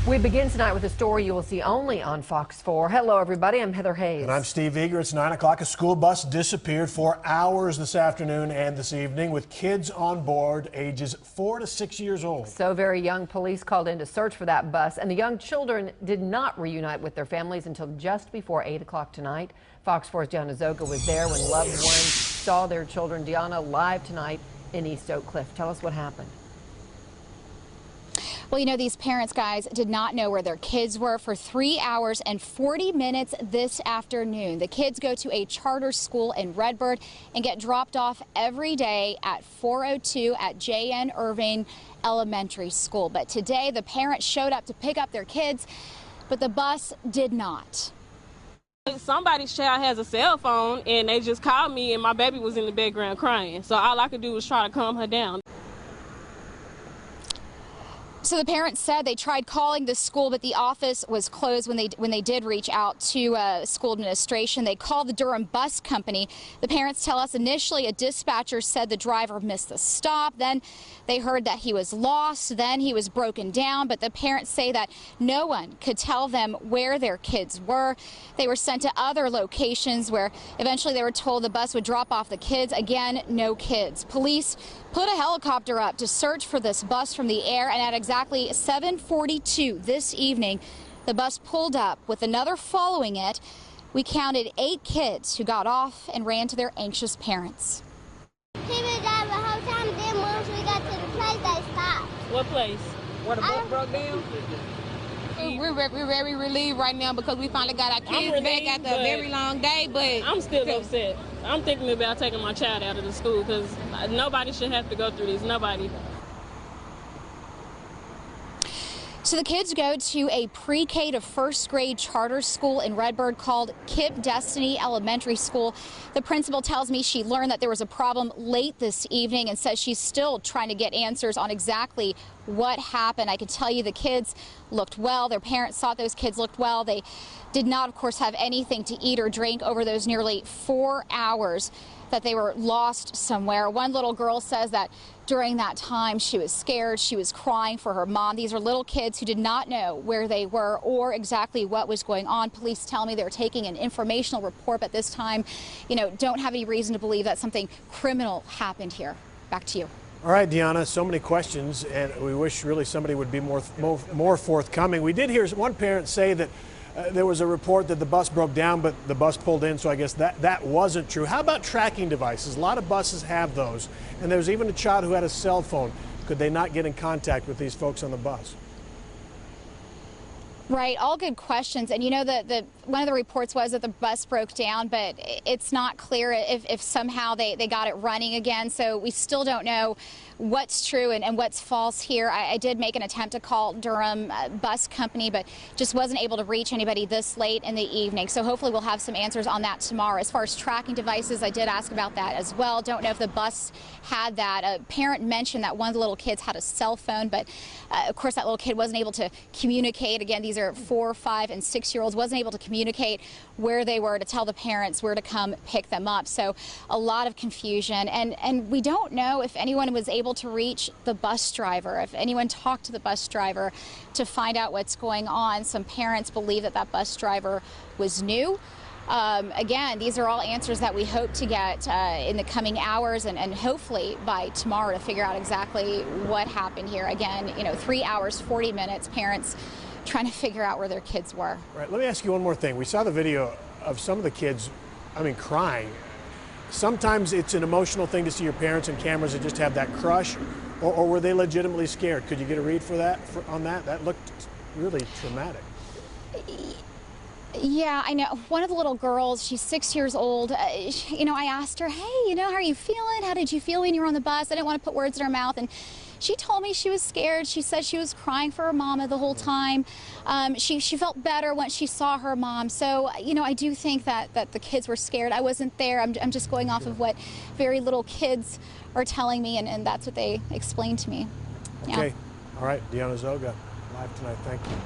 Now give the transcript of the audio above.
We begin tonight with a story you will see only on Fox 4. Hello, everybody. I'm Heather Hayes. And I'm Steve Eager. It's 9 o'clock. A school bus disappeared for hours this afternoon and this evening with kids on board ages 4 to 6 years old. So very young. Police called in to search for that bus, and the young children did not reunite with their families until just before 8 o'clock tonight. Fox 4's Deanna Zoga was there when loved ones saw their children. Deanna, live tonight in East Oak Cliff. Tell us what happened. Well, you know, these parents, guys, did not know where their kids were for 3 hours and 40 minutes this afternoon. The kids go to a charter school in Redbird and get dropped off every day at 402 at J.N. Irving Elementary School. But today, the parents showed up to pick up their kids, but the bus did not. Somebody's child has a cell phone, and they just called me, and my baby was in the background crying. So all I could do was try to calm her down. So the parents said they tried calling the school, but the office was closed when they did reach out to school administration. They called the Durham Bus Company. The parents tell us initially a dispatcher said the driver missed the stop. Then they heard that he was lost. Then he was broken down. But the parents say that no one could tell them where their kids were. They were sent to other locations where eventually they were told the bus would drop off the kids. Again, no kids. Police put a helicopter up to search for this bus from the air, and at exactly 7:42 this evening, the bus pulled up with another following it. We counted 8 kids who got off and ran to their anxious parents. He was there the whole time. Then once we got to the place, they stopped. What place? Where the boat broke down? We're very relieved right now because we finally got our kids back after a very long day, but I'm still upset. I'm thinking about taking my child out of the school because nobody should have to go through this. Nobody. So the kids go to a pre-K to first grade charter school in Redbird called Kip Destiny Elementary School. The principal tells me she learned that there was a problem late this evening and says she's still trying to get answers on exactly what happened. I can tell you the kids looked well. Their parents thought those kids looked well. They did not, of course, have anything to eat or drink over those nearly 4 hours that they were lost somewhere. One little girl says that during that time she was scared. She was crying for her mom. These are little kids who did not know where they were or exactly what was going on. Police tell me they're taking an informational report, but this time, you know, don't have any reason to believe that something criminal happened here. Back to you. All right, Deanna, so many questions, and we wish really somebody would be more forthcoming. We did hear one parent say that there was a report that the bus broke down, but the bus pulled in, so I guess that wasn't true. How about tracking devices? A lot of buses have those, and there was even a child who had a cell phone. Could they not get in contact with these folks on the bus? Right, all good questions. And you know, one of the reports was that the bus broke down, but it's not clear if somehow they got it running again. So we still don't know what's true and what's false here. I did make an attempt to call Durham Bus Company, but just wasn't able to reach anybody this late in the evening. So hopefully we'll have some answers on that tomorrow. As far as tracking devices, I did ask about that as well. Don't know if the bus had that. A parent mentioned that one of the little kids had a cell phone, but of course that little kid wasn't able to communicate. Again, these are 4, 5, and 6-year-olds, wasn't able to communicate where they were to tell the parents where to come pick them up. So a lot of confusion, and we don't know if anyone was able to reach the bus driver, if anyone talked to the bus driver to find out what's going on. Some parents believe that that bus driver was new. Again, these are all answers that we hope to get in the coming hours and hopefully by tomorrow to figure out exactly what happened here. Again, you know, 3 hours, 40 minutes, parents trying to figure out where their kids were. Right, let me ask you one more thing. We saw the video of some of the kids, crying. Sometimes it's an emotional thing to see your parents and cameras that just have that crush, or were they legitimately scared? Could you get a read on that? That looked really traumatic. Yeah, I know. One of the little girls, she's 6 years old. You know, I asked her, hey, you know, how are you feeling? How did you feel when you were on the bus? I didn't want to put words in her mouth. And she told me she was scared. She said she was crying for her mama the whole time. She felt better once she saw her mom. So, you know, I do think that the kids were scared. I wasn't there. I'm just going off of what very little kids are telling me, and that's what they explained to me. Okay. Yeah. All right. Deanna Zoga, live tonight. Thank you.